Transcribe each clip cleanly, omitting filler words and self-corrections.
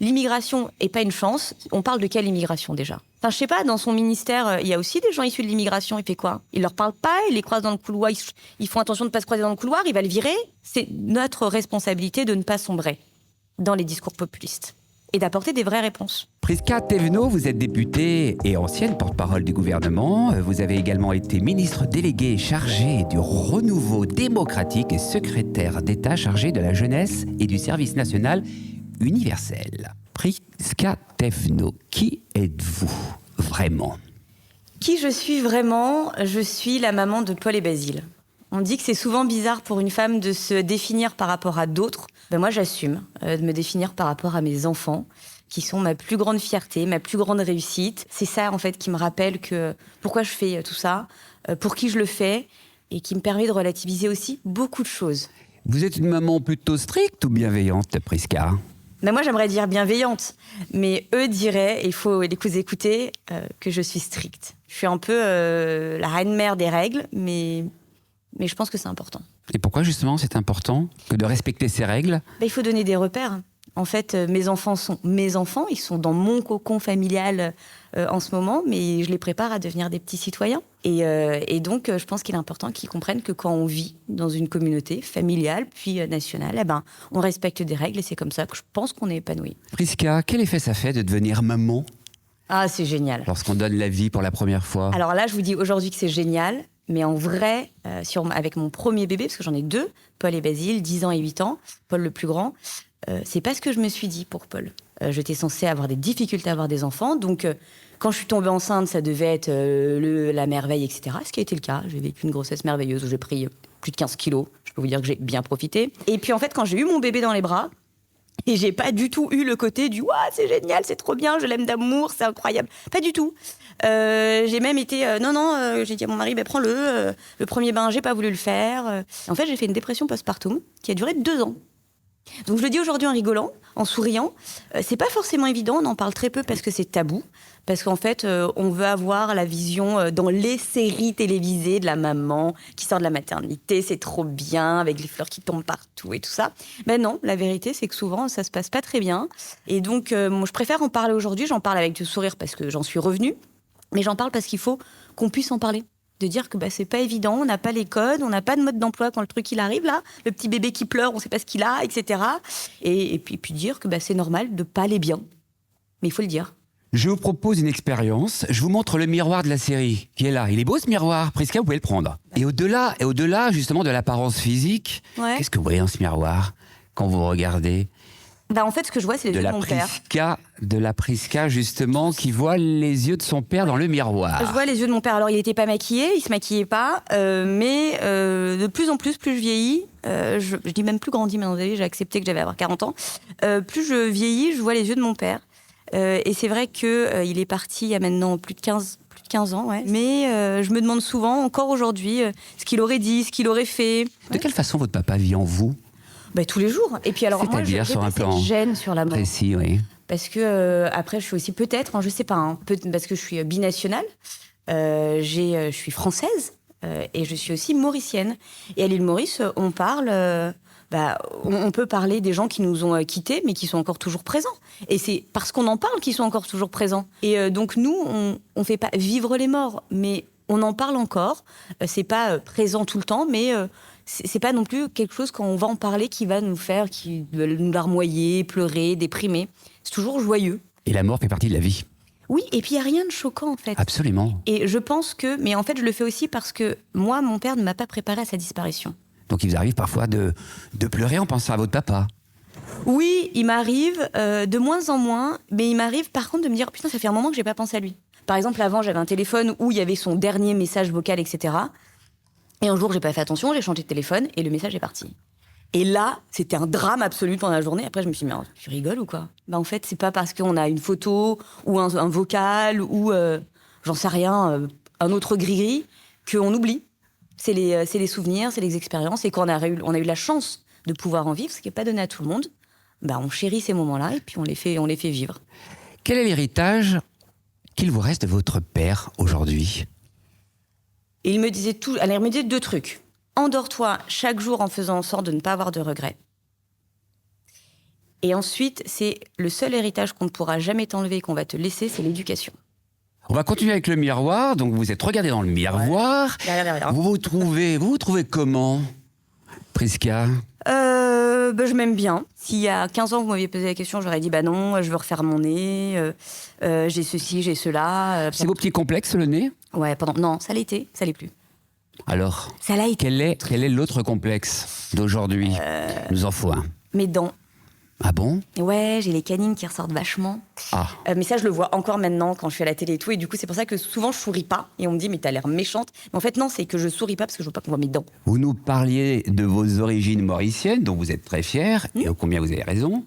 l'immigration n'est pas une chance. On parle de quelle immigration déjà? Enfin, je sais pas, dans son ministère, il y a aussi des gens issus de l'immigration. Il fait quoi? Il leur parle pas, il les croise dans le couloir, ils font attention de ne pas se croiser dans le couloir, il va le virer. C'est notre responsabilité de ne pas sombrer dans les discours populistes et d'apporter des vraies réponses. Prisca Thévenot, vous êtes députée et ancienne porte-parole du gouvernement. Vous avez également été ministre déléguée chargée du renouveau démocratique et secrétaire d'État chargée de la jeunesse et du service national universel. Prisca Thévenot, qui êtes-vous vraiment? Qui je suis vraiment? Je suis la maman de Paul et Basile. On dit que c'est souvent bizarre pour une femme de se définir par rapport à d'autres. Ben moi, j'assume de me définir par rapport à mes enfants, qui sont ma plus grande fierté, ma plus grande réussite. C'est ça, en fait, qui me rappelle que pourquoi je fais tout ça, pour qui je le fais, et qui me permet de relativiser aussi beaucoup de choses. Vous êtes une maman plutôt stricte ou bienveillante, Prisca? Ben moi, j'aimerais dire bienveillante, mais eux diraient, et il faut les écouter, que je suis stricte. Je suis un peu la reine-mère des règles, mais je pense que c'est important. Et pourquoi justement c'est important que de respecter ces règles? Il faut donner des repères. En fait, mes enfants sont mes enfants, ils sont dans mon cocon familial en ce moment, mais je les prépare à devenir des petits citoyens. Et donc, je pense qu'il est important qu'ils comprennent que quand on vit dans une communauté familiale, puis nationale, on respecte des règles et c'est comme ça que je pense qu'on est épanoui. Prisca, quel effet ça fait de devenir maman? Ah, c'est génial. Lorsqu'on donne la vie pour la première fois. Alors là, je vous dis aujourd'hui que c'est génial. Mais en vrai, avec mon premier bébé, parce que j'en ai deux, Paul et Basile, 10 ans et 8 ans, Paul le plus grand, c'est pas ce que je me suis dit pour Paul. J'étais censée avoir des difficultés à avoir des enfants, donc quand je suis tombée enceinte, ça devait être la merveille, etc. Ce qui a été le cas. J'ai vécu une grossesse merveilleuse où j'ai pris plus de 15 kilos. Je peux vous dire que j'ai bien profité. Et puis en fait, quand j'ai eu mon bébé dans les bras, et j'ai pas du tout eu le côté du « Ouah, c'est génial, c'est trop bien, je l'aime d'amour, c'est incroyable ». Pas du tout. J'ai même été j'ai dit à mon mari prends-le. Le premier bain, j'ai pas voulu le faire. En fait, j'ai fait une dépression postpartum qui a duré 2 ans. Donc je le dis aujourd'hui en rigolant, en souriant. C'est pas forcément évident, on en parle très peu parce que c'est tabou. Parce qu'en fait, on veut avoir la vision dans les séries télévisées de la maman qui sort de la maternité, c'est trop bien, avec les fleurs qui tombent partout et tout ça. Mais non, la vérité, c'est que souvent, ça se passe pas très bien. Et donc, je préfère en parler aujourd'hui. J'en parle avec du sourire parce que j'en suis revenue. Mais j'en parle parce qu'il faut qu'on puisse en parler. De dire que c'est pas évident, on n'a pas les codes, on n'a pas de mode d'emploi quand le truc il arrive là, le petit bébé qui pleure, on sait pas ce qu'il a, etc. Et puis dire que c'est normal de pas aller bien. Mais il faut le dire. Je vous propose une expérience. Je vous montre le miroir de la série qui est là. Il est beau ce miroir, Prisca, vous pouvez le prendre. Et au-delà justement de l'apparence physique, qu'est-ce que vous voyez dans ce miroir quand vous regardez? En fait, ce que je vois, c'est les yeux de mon père. De la Prisca, justement, qui voit les yeux de son père dans le miroir. Je vois les yeux de mon père. Alors, il n'était pas maquillé, il se maquillait pas, mais de plus en plus je vieillis, je dis même plus grandi, mais vous savez, j'ai accepté que j'allais avoir 40 ans. Plus je vieillis, je vois les yeux de mon père. Et c'est vrai qu'il est parti il y a maintenant plus de 15 ans, ouais. Mais je me demande souvent, encore aujourd'hui, ce qu'il aurait dit, ce qu'il aurait fait. De quelle façon votre papa vit en vous? Tous les jours. Et puis alors moi, j'ai sur un plan cette gêne sur la mort. Précis, oui. Parce que après, je suis aussi peut-être, je sais pas, parce que je suis binationale. Je suis française et je suis aussi mauricienne. Et à l'île Maurice, on parle. On peut parler des gens qui nous ont quittés, mais qui sont encore toujours présents. Et c'est parce qu'on en parle qu'ils sont encore toujours présents. Et donc nous, on fait pas vivre les morts, mais on en parle encore. C'est pas présent tout le temps, mais c'est pas non plus quelque chose quand on va en parler qui va nous nous larmoyer, pleurer, déprimer. C'est toujours joyeux. Et la mort fait partie de la vie. Oui, et puis il n'y a rien de choquant en fait. Absolument. Et je pense mais en fait je le fais aussi parce que moi, mon père ne m'a pas préparé à sa disparition. Donc il vous arrive parfois de pleurer en pensant à votre papa? Oui, il m'arrive de moins en moins, mais il m'arrive par contre de me dire « Putain, ça fait un moment que j'ai pas pensé à lui ». Par exemple, avant, j'avais un téléphone où il y avait son dernier message vocal, etc. Et un jour, j'ai pas fait attention, j'ai changé de téléphone et le message est parti. Et là, c'était un drame absolu pendant la journée. Après, je me suis dit, mais tu rigoles ou quoi? En fait, c'est pas parce qu'on a une photo ou un vocal ou, j'en sais rien, un autre gris-gris, qu'on oublie. C'est les souvenirs, c'est les expériences. Et quand on a eu la chance de pouvoir en vivre, ce qui n'est pas donné à tout le monde, on chérit ces moments-là et puis on les fait vivre. Quel est l'héritage qu'il vous reste de votre père aujourd'hui? Et il me disait 2 trucs. Endors-toi chaque jour en faisant en sorte de ne pas avoir de regrets. Et ensuite, c'est le seul héritage qu'on ne pourra jamais t'enlever, qu'on va te laisser, c'est l'éducation. On va continuer avec le miroir. Donc vous êtes regardé dans le miroir. Derrière. Vous vous trouvez comment, Prisca? Je m'aime bien. S'il y a 15 ans, vous m'aviez posé la question, j'aurais dit non, je veux refaire mon nez, j'ai ceci, j'ai cela. C'est vos petits complexes, le nez? Ouais, non, ça l'était, ça l'est plus. Alors, Ça l'a été. quel est l'autre complexe d'aujourd'hui? Nous en faut un. Mes dents. Ah bon? Ouais, j'ai les canines qui ressortent vachement. Ah. Mais ça, je le vois encore maintenant quand je suis à la télé et tout. Et du coup, c'est pour ça que souvent, je souris pas. Et on me dit, mais t'as l'air méchante. Mais en fait, non, c'est que je souris pas parce que je veux pas qu'on voit mes dents. Vous nous parliez de vos origines mauriciennes, dont vous êtes très fiers, et ô combien vous avez raison.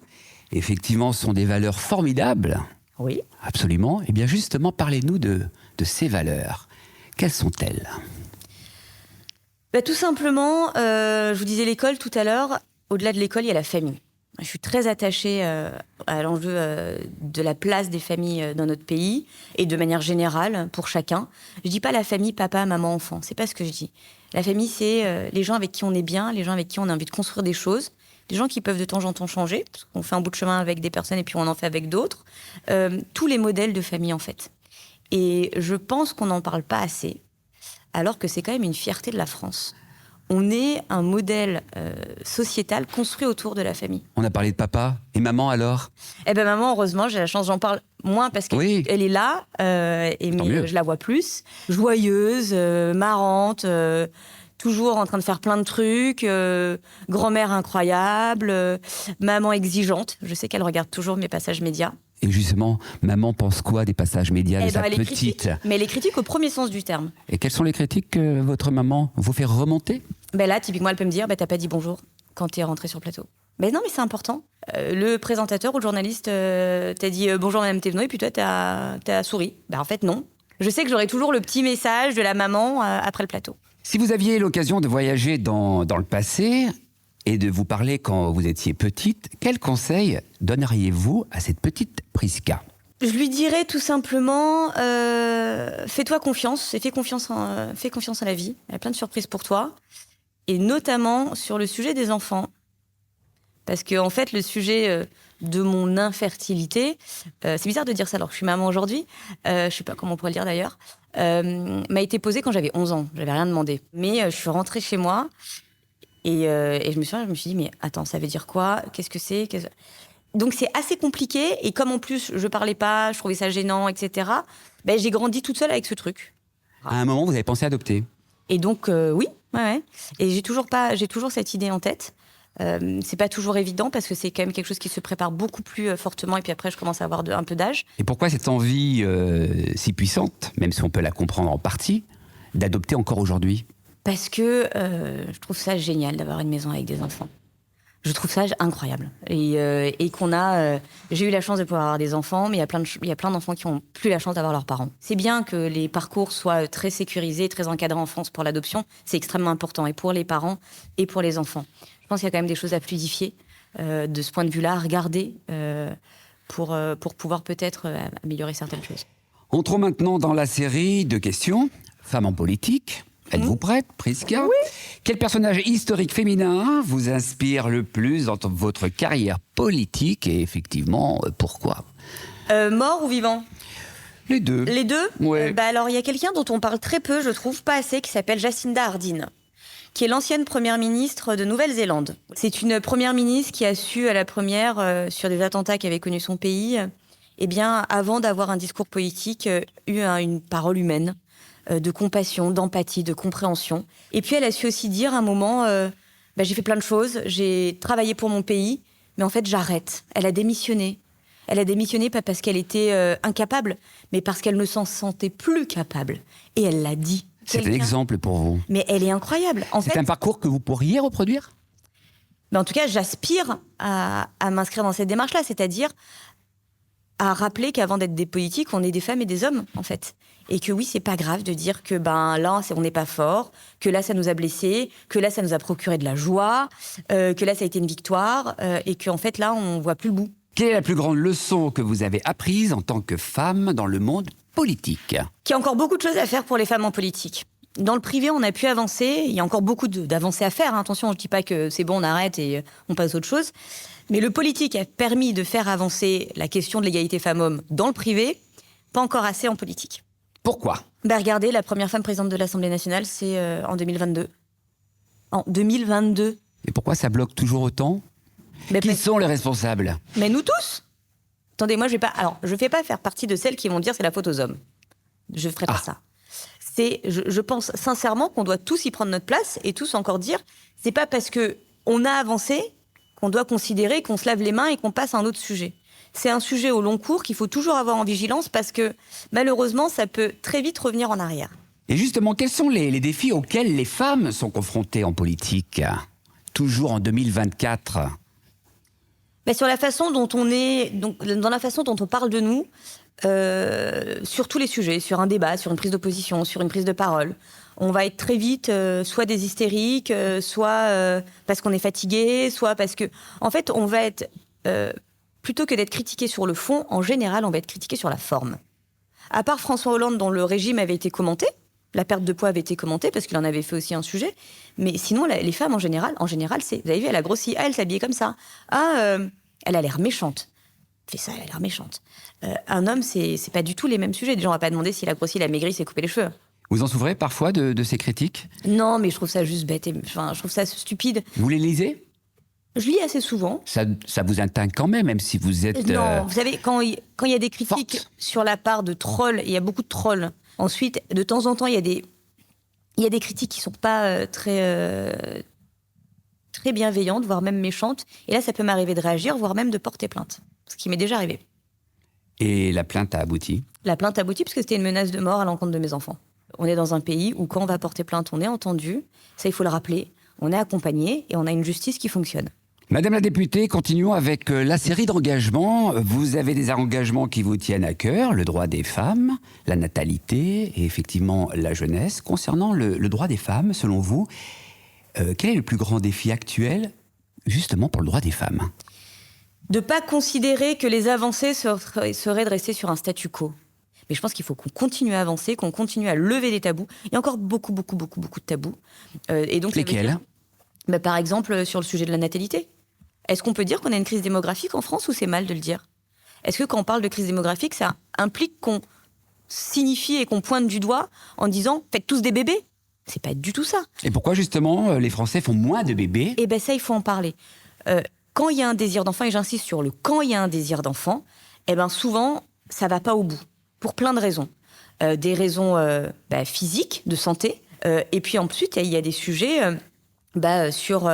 Effectivement, ce sont des valeurs formidables. Oui. Absolument. Eh bien, justement, parlez-nous de ces valeurs. Quelles sont-elles? Tout simplement, je vous disais l'école tout à l'heure. Au-delà de l'école, il y a la famille. Je suis très attachée à l'enjeu de la place des familles dans notre pays et de manière générale pour chacun. Je dis pas la famille papa, maman, enfant. C'est pas ce que je dis. La famille, c'est les gens avec qui on est bien, les gens avec qui on a envie de construire des choses, les gens qui peuvent de temps en temps changer, parce qu'on fait un bout de chemin avec des personnes et puis on en fait avec d'autres. Tous les modèles de famille en fait. Et je pense qu'on n'en parle pas assez, alors que c'est quand même une fierté de la France. On est un modèle sociétal construit autour de la famille. On a parlé de papa. Et maman, alors? Maman, heureusement, j'ai la chance, j'en parle moins parce qu'elle est là, mais je la vois plus. Joyeuse, marrante, toujours en train de faire plein de trucs, grand-mère incroyable, maman exigeante. Je sais qu'elle regarde toujours mes passages médias. Et justement, maman pense quoi des passages médias de sa petite? Mais elle est critique au premier sens du terme. Et quelles sont les critiques que votre maman vous fait remonter? Là, typiquement, elle peut me dire, t'as pas dit bonjour quand t'es rentrée sur le plateau. Non, mais c'est important. Le présentateur ou le journaliste t'a dit bonjour Madame Thévenot et puis toi, t'as souri. En fait, non. Je sais que j'aurai toujours le petit message de la maman après le plateau. Si vous aviez l'occasion de voyager dans le passé et de vous parler quand vous étiez petite, quels conseils donneriez-vous à cette petite Prisca? Je lui dirais tout simplement, fais-toi confiance et fais confiance en la vie. Il y a plein de surprises pour toi. Et notamment sur le sujet des enfants. Parce que, en fait, le sujet de mon infertilité, c'est bizarre de dire ça alors que je suis maman aujourd'hui, je sais pas comment on pourrait le dire d'ailleurs, m'a été posé quand j'avais 11 ans. J'avais rien demandé. Mais je suis rentrée chez moi et je me suis dit, mais attends, ça veut dire quoi? Qu'est-ce que c'est? Donc c'est assez compliqué. Et comme en plus, je parlais pas, je trouvais ça gênant, etc., j'ai grandi toute seule avec ce truc. À un moment, vous avez pensé adopter? Et donc, oui. Ouais. Et j'ai toujours cette idée en tête. C'est pas toujours évident parce que c'est quand même quelque chose qui se prépare beaucoup plus fortement. Et puis après, je commence à avoir un peu d'âge. Et pourquoi cette envie si puissante, même si on peut la comprendre en partie, d'adopter encore aujourd'hui? Parce que je trouve ça génial d'avoir une maison avec des enfants. Je trouve ça incroyable. Et qu'on a... j'ai eu la chance de pouvoir avoir des enfants, mais il y a plein d'enfants qui n'ont plus la chance d'avoir leurs parents. C'est bien que les parcours soient très sécurisés, très encadrés en France pour l'adoption. C'est extrêmement important, et pour les parents, et pour les enfants. Je pense qu'il y a quand même des choses à fluidifier de ce point de vue-là, à regarder pour pouvoir peut-être améliorer certaines choses. Entrons maintenant dans la série de questions. Femmes en politique. Êtes-vous prête, Prisca? Oui. Quel personnage historique féminin vous inspire le plus dans votre carrière politique et effectivement, pourquoi? Mort ou vivant? Les deux. Les deux? Ouais. Alors, il y a quelqu'un dont on parle très peu, je trouve, pas assez, qui s'appelle Jacinda Ardern, qui est l'ancienne première ministre de Nouvelle-Zélande. C'est une première ministre qui a su, à la première, sur des attentats qui avaient connu son pays, avant d'avoir un discours politique, eu une parole humaine, de compassion, d'empathie, de compréhension. Et puis elle a su aussi dire à un moment, j'ai fait plein de choses, j'ai travaillé pour mon pays, mais en fait j'arrête. Elle a démissionné. Elle a démissionné pas parce qu'elle était incapable, mais parce qu'elle ne s'en sentait plus capable. Et elle l'a dit. C'est un exemple pour vous. Mais elle est incroyable. C'est un parcours que vous pourriez reproduire? En tout cas, j'aspire à m'inscrire dans cette démarche-là, c'est-à-dire à rappeler qu'avant d'être des politiques, on est des femmes et des hommes, en fait. Et que oui, c'est pas grave de dire que là, on n'est pas fort, que là, ça nous a blessés, que là, ça nous a procuré de la joie, que là, ça a été une victoire, et qu'en fait, là, on voit plus le bout. Quelle est la plus grande leçon que vous avez apprise en tant que femme dans le monde politique? Qu'il y a encore beaucoup de choses à faire pour les femmes en politique. Dans le privé, on a pu avancer, il y a encore beaucoup d'avancées à faire. Attention, je ne dis pas que c'est bon, on arrête et on passe à autre chose. Mais le politique a permis de faire avancer la question de l'égalité femmes-hommes dans le privé, pas encore assez en politique. Pourquoi ? Regardez, la première femme présidente de l'Assemblée nationale, c'est en 2022. En 2022. Et pourquoi ça bloque toujours autant ? Qui sont les responsables ? Mais nous tous. Attendez, moi, je fais pas faire partie de celles qui vont dire c'est la faute aux hommes. Je ferai pas ça. Je pense sincèrement qu'on doit tous y prendre notre place et tous encore dire, c'est pas parce que on a avancé qu'on doit considérer qu'on se lave les mains et qu'on passe à un autre sujet. C'est un sujet au long cours qu'il faut toujours avoir en vigilance parce que malheureusement, ça peut très vite revenir en arrière. Et justement, quels sont les défis auxquels les femmes sont confrontées en politique, toujours en 2024 ? Sur la façon dont dans la façon dont on parle de nous, sur tous les sujets, sur un débat, sur une prise d'opposition, sur une prise de parole. On va être très vite soit des hystériques, soit parce qu'on est fatigué, soit parce que... En fait, on va être... plutôt que d'être critiqué sur le fond, en général, on va être critiqué sur la forme. À part François Hollande, dont le régime avait été commenté, la perte de poids avait été commentée, parce qu'il en avait fait aussi un sujet, mais sinon, les femmes, en général, c'est... Vous avez vu, elle a grossi, elle s'habillait comme ça. Elle a l'air méchante. Fait ça, elle a l'air méchante. Un homme, c'est pas du tout les mêmes sujets. Déjà, on va pas demander s'il a grossi, il a maigri, s'il a coupé les cheveux. Vous en souffrez parfois de ces critiques ? Non, mais je trouve ça juste bête. Je trouve ça stupide. Vous les lisez ? Je lis assez souvent. Ça vous atteint quand même si vous êtes... Non, vous savez, quand il y a des critiques sur la part de trolls, il y a beaucoup de trolls. Ensuite, de temps en temps, il y a des critiques qui sont pas très bienveillantes, voire même méchantes. Et là, ça peut m'arriver de réagir, voire même de porter plainte. Ce qui m'est déjà arrivé. Et la plainte a abouti ? La plainte a abouti parce que c'était une menace de mort à l'encontre de mes enfants. On est dans un pays où quand on va porter plainte, on est entendu. Ça, il faut le rappeler. On est accompagné et on a une justice qui fonctionne. Madame la députée, continuons avec la série d'engagements. Vous avez des engagements qui vous tiennent à cœur, le droit des femmes, la natalité et effectivement la jeunesse. Concernant le droit des femmes, selon vous, quel est le plus grand défi actuel justement pour le droit des femmes ? De ne pas considérer que les avancées seraient de rester sur un statu quo. Mais je pense qu'il faut qu'on continue à avancer, qu'on continue à lever des tabous. Il y a encore beaucoup de tabous. Et donc, lesquels ? Par exemple, sur le sujet de la natalité. Est-ce qu'on peut dire qu'on a une crise démographique en France ou c'est mal de le dire ? Est-ce que quand on parle de crise démographique, ça implique qu'on signifie et qu'on pointe du doigt en disant « faites tous des bébés » ? C'est pas du tout ça. Et pourquoi justement les Français font moins de bébés ? Eh bien ça, il faut en parler. Quand il y a un désir d'enfant, et j'insiste sur le « quand il y a un désir d'enfant », souvent, ça va pas au bout, pour plein de raisons. Des raisons physiques, de santé, et puis ensuite, il y a des sujets sur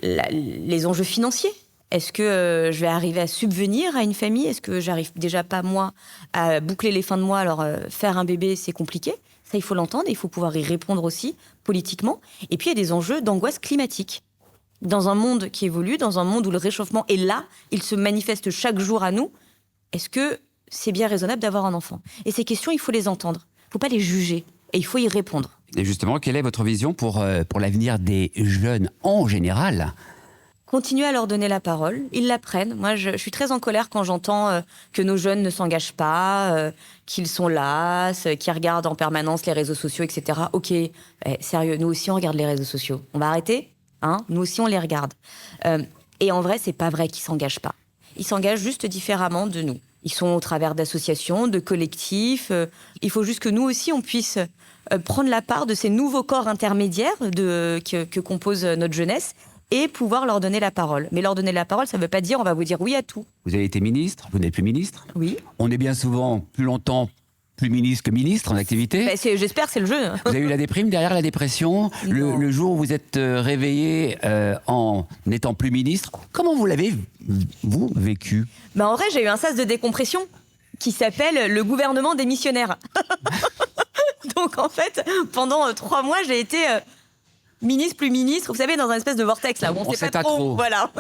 les enjeux financiers. Est-ce que je vais arriver à subvenir à une famille ? Est-ce que j'arrive déjà pas, moi, à boucler les fins de mois ? Alors, faire un bébé, c'est compliqué. Ça, il faut l'entendre et il faut pouvoir y répondre aussi, politiquement. Et puis, il y a des enjeux d'angoisse climatique. Dans un monde qui évolue, dans un monde où le réchauffement est là, il se manifeste chaque jour à nous, est-ce que c'est bien raisonnable d'avoir un enfant ? Et ces questions, il faut les entendre. Il ne faut pas les juger. Et il faut y répondre. Et justement, quelle est votre vision pour l'avenir des jeunes en général ? Continuer à leur donner la parole. Ils l'apprennent. Moi, je suis très en colère quand j'entends que nos jeunes ne s'engagent pas, qu'ils sont las, qu'ils regardent en permanence les réseaux sociaux, etc. Ok, sérieux, nous aussi, on regarde les réseaux sociaux. On va arrêter ? Nous aussi, on les regarde. Et en vrai, c'est pas vrai qu'ils s'engagent pas. Ils s'engagent juste différemment de nous. Ils sont au travers d'associations, de collectifs. Il faut juste que nous aussi, on puisse prendre la part de ces nouveaux corps intermédiaires que compose notre jeunesse et pouvoir leur donner la parole. Mais leur donner la parole, ça ne veut pas dire on va vous dire oui à tout. Vous avez été ministre, vous n'êtes plus ministre ? Oui. On est bien souvent, plus longtemps, plus ministre que ministre en activité. J'espère, c'est le jeu. Vous avez eu la déprime derrière la dépression. Le jour où vous êtes réveillé en n'étant plus ministre, comment vous l'avez, vous, vécu ? En vrai, j'ai eu un sas de décompression qui s'appelle le gouvernement démissionnaire. Donc en fait, pendant 3 mois, j'ai été ministre, plus ministre. Vous savez, dans un espèce de vortex là où on sait pas trop. Voilà.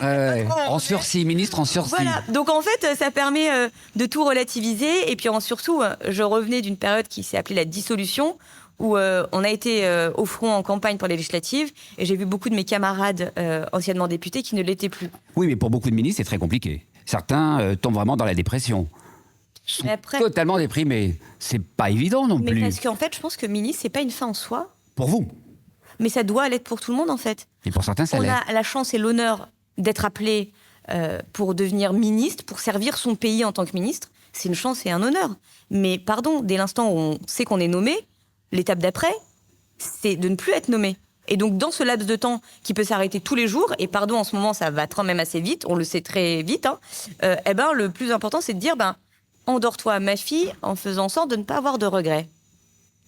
En sursis, ministre en sursis. Voilà. Donc en fait, ça permet de tout relativiser. Et puis surtout, je revenais d'une période qui s'est appelée la dissolution, où on a été au front en campagne pour les législatives. Et j'ai vu beaucoup de mes camarades anciennement députés qui ne l'étaient plus. Oui, mais pour beaucoup de ministres, c'est très compliqué. Certains tombent vraiment dans la dépression. Sont totalement déprimés. C'est pas évident non plus. Mais parce qu'en fait, je pense que ministre, c'est pas une fin en soi. Pour vous ? Mais ça doit l'être pour tout le monde, en fait. Et pour certains, ça l'est. On a la chance et l'honneur d'être appelé pour devenir ministre, pour servir son pays en tant que ministre, c'est une chance et un honneur. Mais pardon, dès l'instant où on sait qu'on est nommé, l'étape d'après, c'est de ne plus être nommé. Et donc, dans ce laps de temps qui peut s'arrêter tous les jours, et pardon, en ce moment, ça va quand même assez vite, on le sait très vite, le plus important, c'est de dire, endors-toi, ma fille, en faisant en sorte de ne pas avoir de regrets.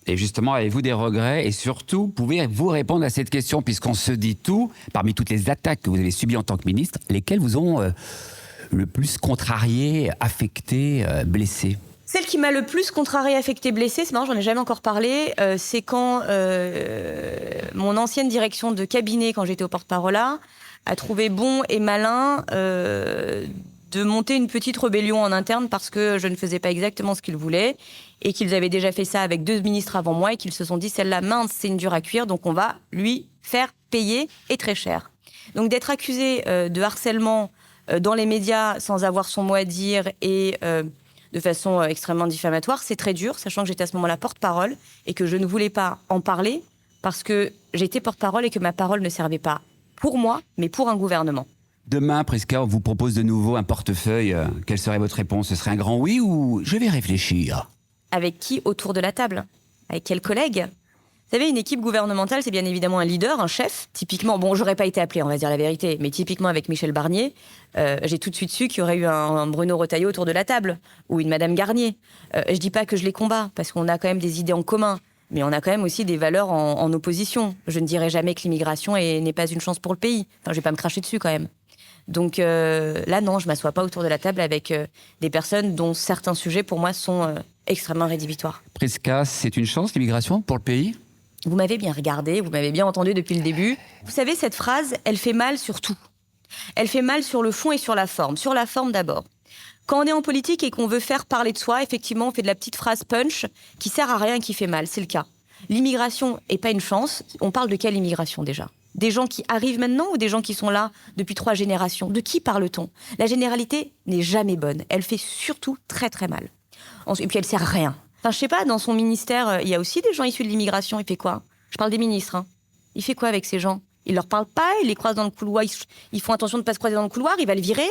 Et justement, avez-vous des regrets? Et surtout, pouvez-vous répondre à cette question, puisqu'on se dit tout, parmi toutes les attaques que vous avez subies en tant que ministre, lesquelles vous ont le plus contrarié, affecté, blessé? Celle qui m'a le plus contrariée, affectée, blessée, c'est marrant, j'en ai jamais encore parlé, c'est quand mon ancienne direction de cabinet, quand j'étais au porte-parole là, a trouvé bon et malin de monter une petite rébellion en interne parce que je ne faisais pas exactement ce qu'ils voulaient et qu'ils avaient déjà fait ça avec 2 ministres avant moi et qu'ils se sont dit, celle-là, mince, c'est une dure à cuire, donc on va lui faire payer et très cher. Donc d'être accusé de harcèlement dans les médias sans avoir son mot à dire et de façon extrêmement diffamatoire, c'est très dur, sachant que j'étais à ce moment-là porte-parole et que je ne voulais pas en parler parce que j'étais porte-parole et que ma parole ne servait pas pour moi, mais pour un gouvernement. Demain, Prisca, on vous propose de nouveau un portefeuille. Quelle serait votre réponse? Ce serait un grand oui ou je vais réfléchir? Avec qui autour de la table? Avec quels collègues? Vous savez, une équipe gouvernementale, c'est bien évidemment un leader, un chef. Typiquement, bon, j'aurais pas été appelée, on va dire la vérité, mais typiquement avec Michel Barnier, j'ai tout de suite su qu'il y aurait eu un Bruno Retailleau autour de la table, ou une Madame Garnier. Je dis pas que je les combats, parce qu'on a quand même des idées en commun, mais on a quand même aussi des valeurs en opposition. Je ne dirai jamais que l'immigration n'est pas une chance pour le pays. Enfin, je vais pas me cracher dessus quand même. Donc là, non, je m'assois pas autour de la table avec des personnes dont certains sujets, pour moi, sont extrêmement rédhibitoires. Prisca, c'est une chance, l'immigration, pour le pays? Vous m'avez bien regardé, vous m'avez bien entendu depuis le début. Vous savez, cette phrase, elle fait mal sur tout. Elle fait mal sur le fond et sur la forme. Sur la forme d'abord. Quand on est en politique et qu'on veut faire parler de soi, effectivement, on fait de la petite phrase punch qui sert à rien et qui fait mal. C'est le cas. L'immigration n'est pas une chance. On parle de quelle immigration déjà? Des gens qui arrivent maintenant ou des gens qui sont là depuis 3 générations? De qui parle-t-on? La généralité n'est jamais bonne. Elle fait surtout très très mal. Et puis elle sert à rien. Enfin, je sais pas, dans son ministère, il y a aussi des gens issus de l'immigration. Il fait quoi? Je parle des ministres. Hein. Il fait quoi avec ces gens? Il leur parle pas, il les croise dans le couloir, ils font attention de ne pas se croiser dans le couloir, il va le virer.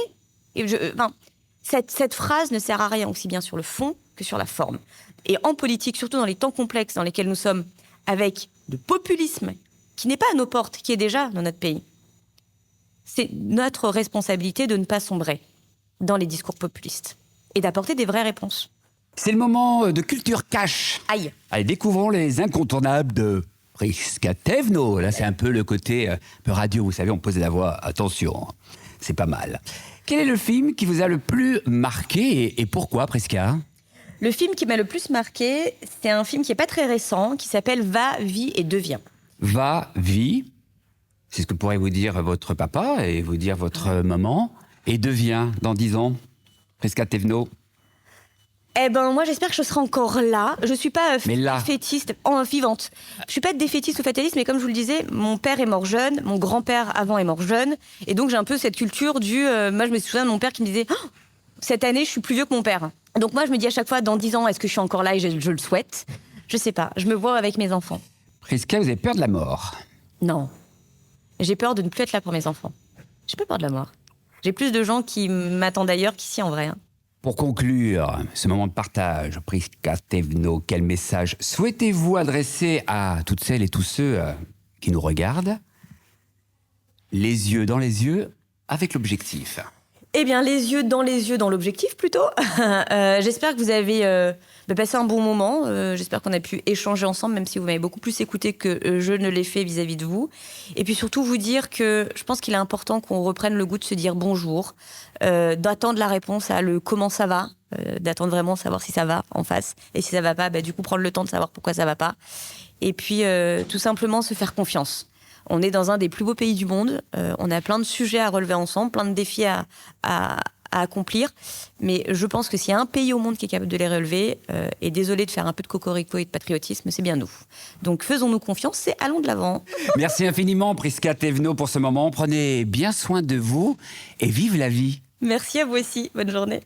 Cette phrase ne sert à rien, aussi bien sur le fond que sur la forme. Et en politique, surtout dans les temps complexes dans lesquels nous sommes, avec le populisme qui n'est pas à nos portes, qui est déjà dans notre pays, c'est notre responsabilité de ne pas sombrer dans les discours populistes et d'apporter des vraies réponses. C'est le moment de Culture Cash. Aïe. Allez, découvrons les incontournables de Prisca Thévenot. Là, c'est un peu le côté un peu radio, vous savez, on pose la voix. Attention, c'est pas mal. Quel est le film qui vous a le plus marqué et pourquoi, Prisca? Le film qui m'a le plus marqué, c'est un film qui n'est pas très récent, qui s'appelle Va, vis et deviens. Va, vis, c'est ce que pourrait vous dire votre papa et vous dire votre maman. Et deviens dans 10 ans, Prisca Thévenot. Eh ben, moi, j'espère que je serai encore là. Je suis pas défaitiste, vivante. Je suis pas défaitiste ou fataliste, mais comme je vous le disais, mon père est mort jeune, mon grand-père avant est mort jeune, et donc j'ai un peu cette culture du... moi, je me souviens de mon père qui me disait oh, « Cette année, je suis plus vieux que mon père. » Donc moi, je me dis à chaque fois, dans 10 ans, est-ce que je suis encore là? Et je le souhaite. Je sais pas, je me vois avec mes enfants. Prisca, vous avez peur de la mort? Non. J'ai peur de ne plus être là pour mes enfants. J'ai pas peur de la mort. J'ai plus de gens qui m'attendent ailleurs qu'ici, en vrai. Hein. Pour conclure ce moment de partage, Prisca Thévenot, quel message souhaitez-vous adresser à toutes celles et tous ceux qui nous regardent? Les yeux dans les yeux, avec l'objectif. Eh bien, les yeux dans l'objectif, plutôt. J'espère que vous avez passé un bon moment. J'espère qu'on a pu échanger ensemble, même si vous m'avez beaucoup plus écouté que je ne l'ai fait vis-à-vis de vous. Et puis surtout, vous dire que je pense qu'il est important qu'on reprenne le goût de se dire bonjour, d'attendre la réponse à le comment ça va, d'attendre vraiment savoir si ça va en face. Et si ça va pas, du coup, prendre le temps de savoir pourquoi ça va pas. Et puis, tout simplement se faire confiance. On est dans un des plus beaux pays du monde. On a plein de sujets à relever ensemble, plein de défis à accomplir. Mais je pense que s'il y a un pays au monde qui est capable de les relever, et désolé de faire un peu de cocorico et de patriotisme, c'est bien nous. Donc faisons-nous confiance et allons de l'avant. Merci infiniment, Prisca Thévenot, pour ce moment. Prenez bien soin de vous et vive la vie. Merci à vous aussi. Bonne journée.